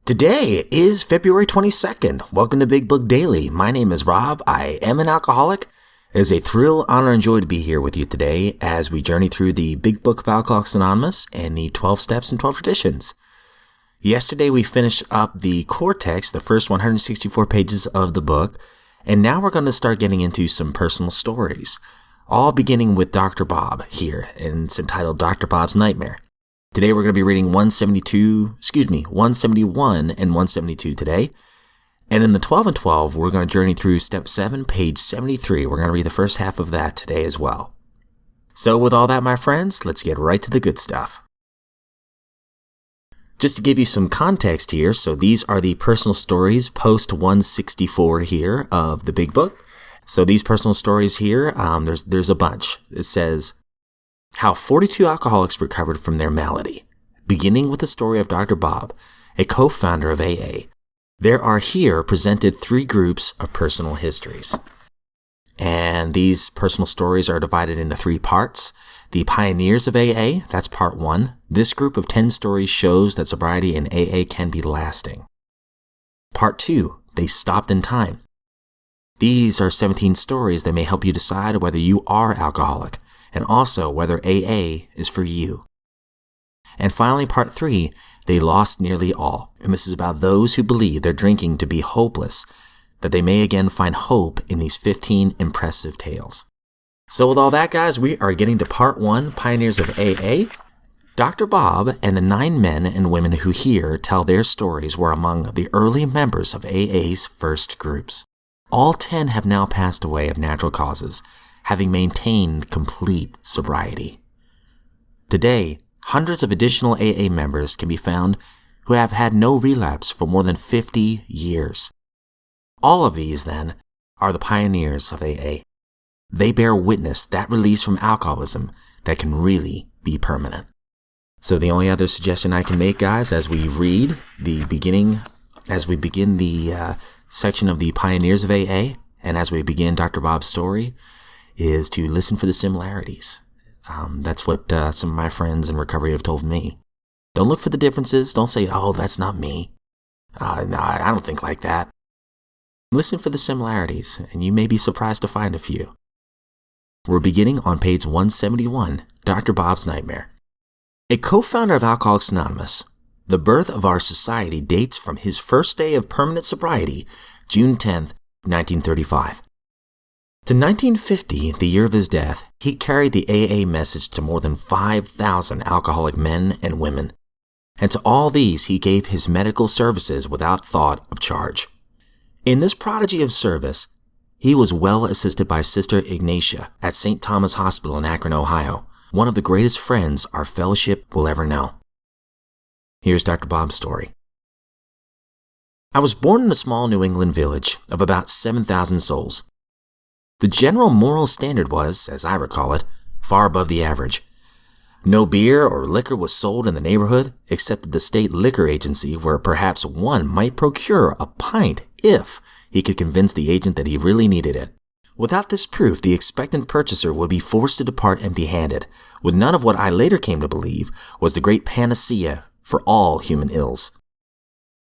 Today is February 22nd. Welcome to Big Book Daily. My name is Rob. I am an alcoholic. It is a thrill, honor, and joy to be here with you today as we journey through the Big Book of Alcoholics Anonymous and the 12 Steps and 12 Traditions. Yesterday we finished up the core text, the first 164 pages of the book, and now we're going to start getting into some personal stories, all beginning with Dr. Bob here, and it's entitled Dr. Bob's Nightmare. Today we're going to be reading 171 and 172 today. And in the 12 and 12, we're going to journey through step 7, page 73. We're going to read the first half of that today as well. So with all that, my friends, let's get right to the good stuff. Just to give you some context here, so these are the personal stories post 164 here of the Big Book. So these personal stories here, there's a bunch. It says, how 42 alcoholics recovered from their malady, beginning with the story of Dr. Bob, a co-founder of AA. There are here presented 3 groups of personal histories. And these personal stories are divided into 3 parts. The Pioneers of AA, that's part 1. This group of 10 stories shows that sobriety in AA can be lasting. Part 2, They Stopped in Time. These are 17 stories that may help you decide whether you are alcoholic, and also whether AA is for you. And finally, part 3, They Lost Nearly All. And this is about those who believe their drinking to be hopeless, that they may again find hope in these 15 impressive tales. So with all that, guys, we are getting to part 1, Pioneers of AA. Dr. Bob and the 9 men and women who here tell their stories were among the early members of AA's first groups. All 10 have now passed away of natural causes, having maintained complete sobriety. Today, hundreds of additional AA members can be found who have had no relapse for more than 50 years. All of these, then, are the pioneers of AA. They bear witness that release from alcoholism that can really be permanent. So the only other suggestion I can make, guys, as we begin the section of the Pioneers of AA, and as we begin Dr. Bob's story, is to listen for the similarities. That's what some of my friends in recovery have told me. Don't look for the differences. Don't say, oh, that's not me. No, I don't think like that. Listen for the similarities, and you may be surprised to find a few. We're beginning on page 171, Dr. Bob's Nightmare. A co-founder of Alcoholics Anonymous, the birth of our society dates from his first day of permanent sobriety, June 10th, 1935. To 1950, the year of his death, he carried the AA message to more than 5,000 alcoholic men and women, and to all these he gave his medical services without thought of charge. In this prodigy of service, he was well assisted by Sister Ignatia at St. Thomas Hospital in Akron, Ohio, one of the greatest friends our fellowship will ever know. Here's Dr. Bob's story. I was born in a small New England village of about 7,000 souls. The general moral standard was, as I recall it, far above the average. No beer or liquor was sold in the neighborhood except at the state liquor agency, where perhaps one might procure a pint if he could convince the agent that he really needed it. Without this proof, the expectant purchaser would be forced to depart empty-handed, with none of what I later came to believe was the great panacea for all human ills.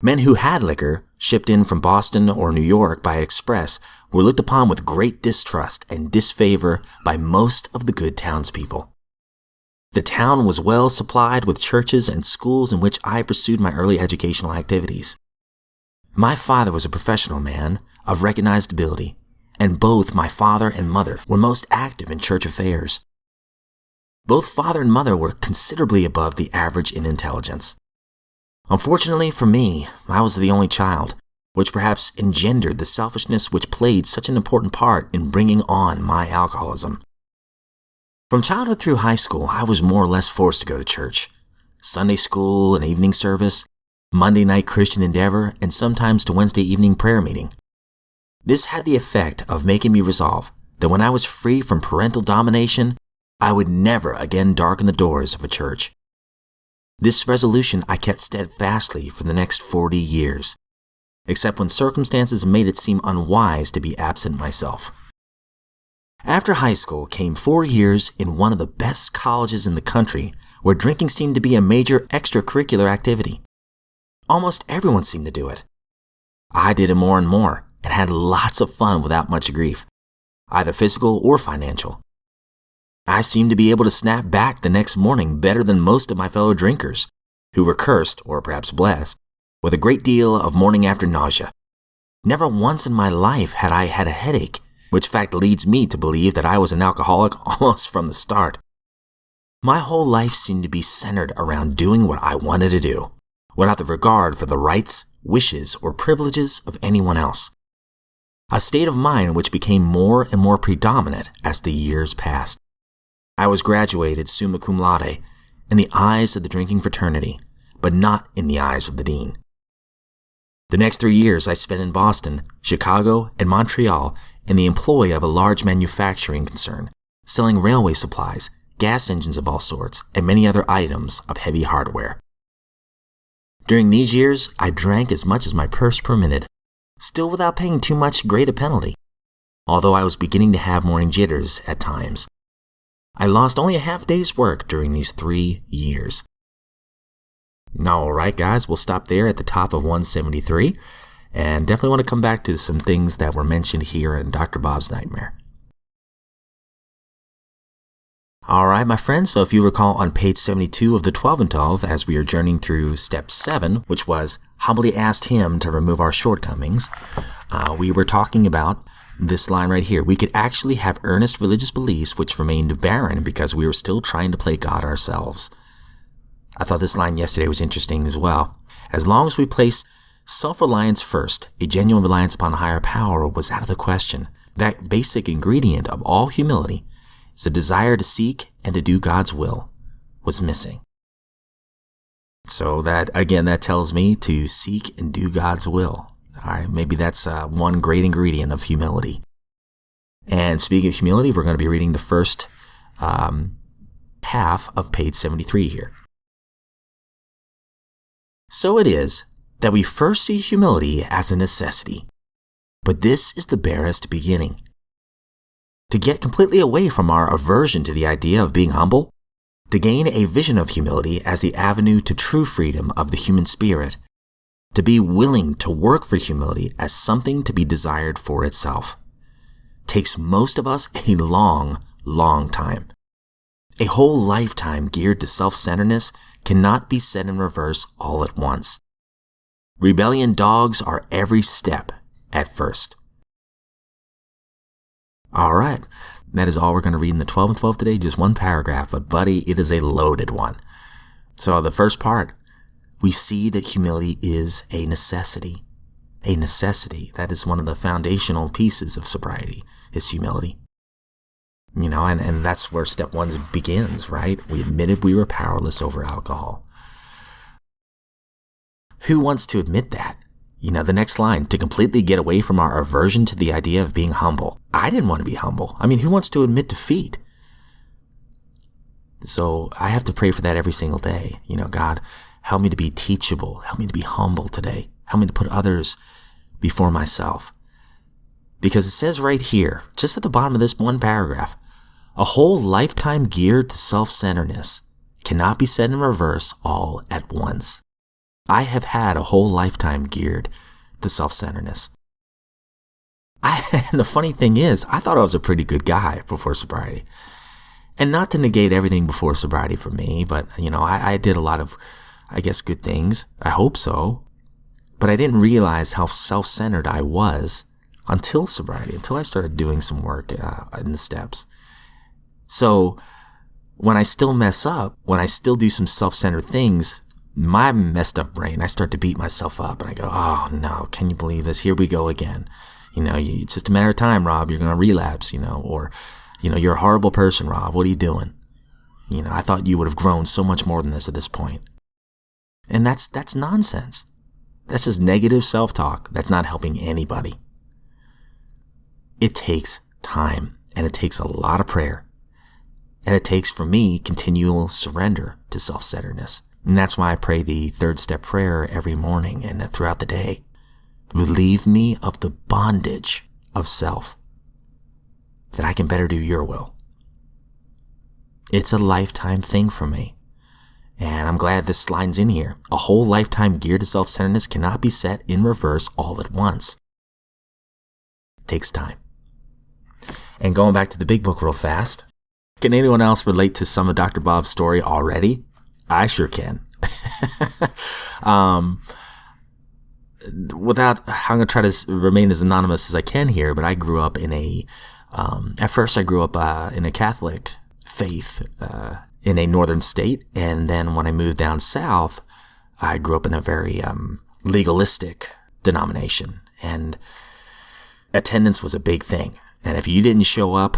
Men who had liquor, shipped in from Boston or New York by express, were looked upon with great distrust and disfavor by most of the good townspeople. The town was well supplied with churches and schools in which I pursued my early educational activities. My father was a professional man of recognized ability, and both my father and mother were most active in church affairs. Both father and mother were considerably above the average in intelligence. Unfortunately for me, I was the only child, which perhaps engendered the selfishness which played such an important part in bringing on my alcoholism. From childhood through high school, I was more or less forced to go to church. Sunday school and evening service, Monday night Christian Endeavor, and sometimes to Wednesday evening prayer meeting. This had the effect of making me resolve that when I was free from parental domination, I would never again darken the doors of a church. This resolution I kept steadfastly for the next 40 years, except when circumstances made it seem unwise to be absent myself. After high school came 4 years in one of the best colleges in the country, where drinking seemed to be a major extracurricular activity. Almost everyone seemed to do it. I did it more and more and had lots of fun without much grief, either physical or financial. I seemed to be able to snap back the next morning better than most of my fellow drinkers, who were cursed, or perhaps blessed, with a great deal of morning after nausea. Never once in my life had I had a headache, which fact leads me to believe that I was an alcoholic almost from the start. My whole life seemed to be centered around doing what I wanted to do, without the regard for the rights, wishes, or privileges of anyone else. A state of mind which became more and more predominant as the years passed. I was graduated summa cum laude in the eyes of the drinking fraternity, but not in the eyes of the dean. The next 3 years I spent in Boston, Chicago, and Montreal in the employ of a large manufacturing concern, selling railway supplies, gas engines of all sorts, and many other items of heavy hardware. During these years, I drank as much as my purse permitted, still without paying too much great a penalty, although I was beginning to have morning jitters at times. I lost only a half day's work during these 3 years. Now, all right, guys, we'll stop there at the top of 173, and definitely want to come back to some things that were mentioned here in Dr. Bob's Nightmare. All right, my friends, so if you recall on page 72 of the 12 and 12, as we are journeying through step 7, which was humbly asked him to remove our shortcomings, we were talking about this line right here. We could actually have earnest religious beliefs which remained barren because we were still trying to play God ourselves. I thought this line yesterday was interesting as well. As long as we placed self-reliance first, a genuine reliance upon a higher power was out of the question. That basic ingredient of all humility is a desire to seek and to do God's will was missing. So that, again, that tells me to seek and do God's will. All right, maybe that's one great ingredient of humility. And speaking of humility, we're going to be reading the first half of page 73 here. So it is that we first see humility as a necessity, but this is the barest beginning. To get completely away from our aversion to the idea of being humble, to gain a vision of humility as the avenue to true freedom of the human spirit, to be willing to work for humility as something to be desired for itself, takes most of us a long, long time. A whole lifetime geared to self-centeredness cannot be set in reverse all at once. Rebellion dogs our every step at first. All right, that is all we're going to read in the 12 and 12 today, just one paragraph, but buddy, it is a loaded one. So the first part, we see that humility is a necessity. A necessity. That is one of the foundational pieces of sobriety, is humility. You know, and that's where step 1 begins, right? We admitted we were powerless over alcohol. Who wants to admit that? You know, the next line, to completely get away from our aversion to the idea of being humble. I didn't want to be humble. I mean, who wants to admit defeat? So I have to pray for that every single day. You know, God, help me to be teachable. Help me to be humble today. Help me to put others before myself. Because it says right here, just at the bottom of this one paragraph, a whole lifetime geared to self-centeredness cannot be set in reverse all at once. I have had a whole lifetime geared to self-centeredness. And the funny thing is, I thought I was a pretty good guy before sobriety. And not to negate everything before sobriety for me, but, you know, I did a lot of, I guess, good things. I hope so. But I didn't realize how self-centered I was until sobriety, until I started doing some work in the steps. So when I still mess up, when I still do some self-centered things, my messed up brain, I start to beat myself up and I go, oh no, can you believe this? Here we go again. You know, it's just a matter of time, Rob. You're going to relapse, you know, or, you know, you're a horrible person, Rob. What are you doing? You know, I thought you would have grown so much more than this at this point. And that's nonsense. That's just negative self-talk. That's not helping anybody. It takes time, and it takes a lot of prayer. And it takes, for me, continual surrender to self-centeredness. And that's why I pray the 3rd step prayer every morning and throughout the day. Relieve me of the bondage of self, that I can better do your will. It's a lifetime thing for me. And I'm glad this slides in here. A whole lifetime geared to self-centeredness cannot be set in reverse all at once. It takes time. And going back to the big book real fast, can anyone else relate to some of Dr. Bob's story already? I sure can. I'm going to try to remain as anonymous as I can here, but I grew up in at first I grew up in a Catholic faith in a northern state. And then when I moved down south, I grew up in a very legalistic denomination. And attendance was a big thing. And if you didn't show up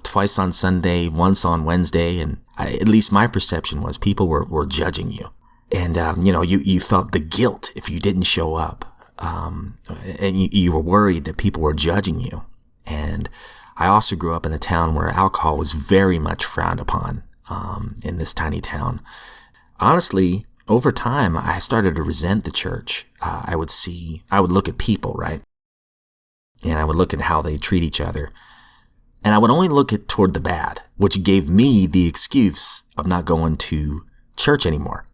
twice on Sunday, once on Wednesday, and at least my perception was people were judging you. And, you felt the guilt if you didn't show up. And you were worried that people were judging you. And I also grew up in a town where alcohol was very much frowned upon in this tiny town. Honestly, over time, I started to resent the church. I would look at people, right? And I would look at how they treat each other. And I would only look toward the bad, which gave me the excuse of not going to church anymore.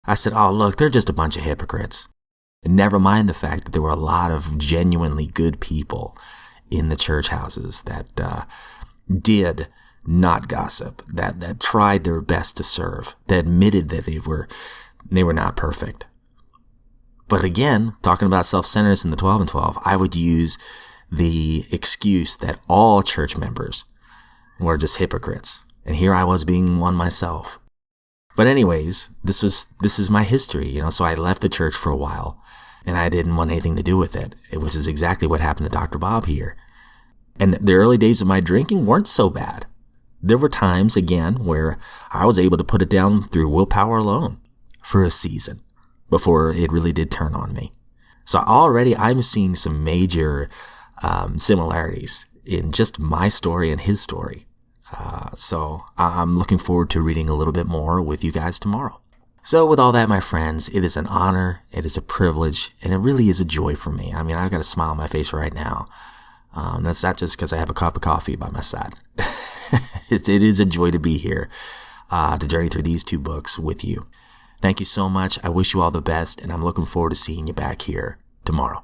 I said, oh, look, they're just a bunch of hypocrites. And never mind the fact that there were a lot of genuinely good people in the church houses that did not gossip, that tried their best to serve, that admitted that they were not perfect. But again, talking about self-centeredness in the 12 and 12, I would use the excuse that all church members were just hypocrites. And here I was being one myself. But anyways, this is my history, so I left the church for a while and I didn't want anything to do with it. It was exactly what happened to Dr. Bob here. And the early days of my drinking weren't so bad. There were times, again, where I was able to put it down through willpower alone for a season before it really did turn on me. So already I'm seeing some major similarities in just my story and his story. So I'm looking forward to reading a little bit more with you guys tomorrow. So with all that, my friends, it is an honor, it is a privilege, and it really is a joy for me. I mean, I've got a smile on my face right now. That's not just because I have a cup of coffee by my side. It is a joy to be here, to journey through these two books with you. Thank you so much. I wish you all the best, and I'm looking forward to seeing you back here tomorrow.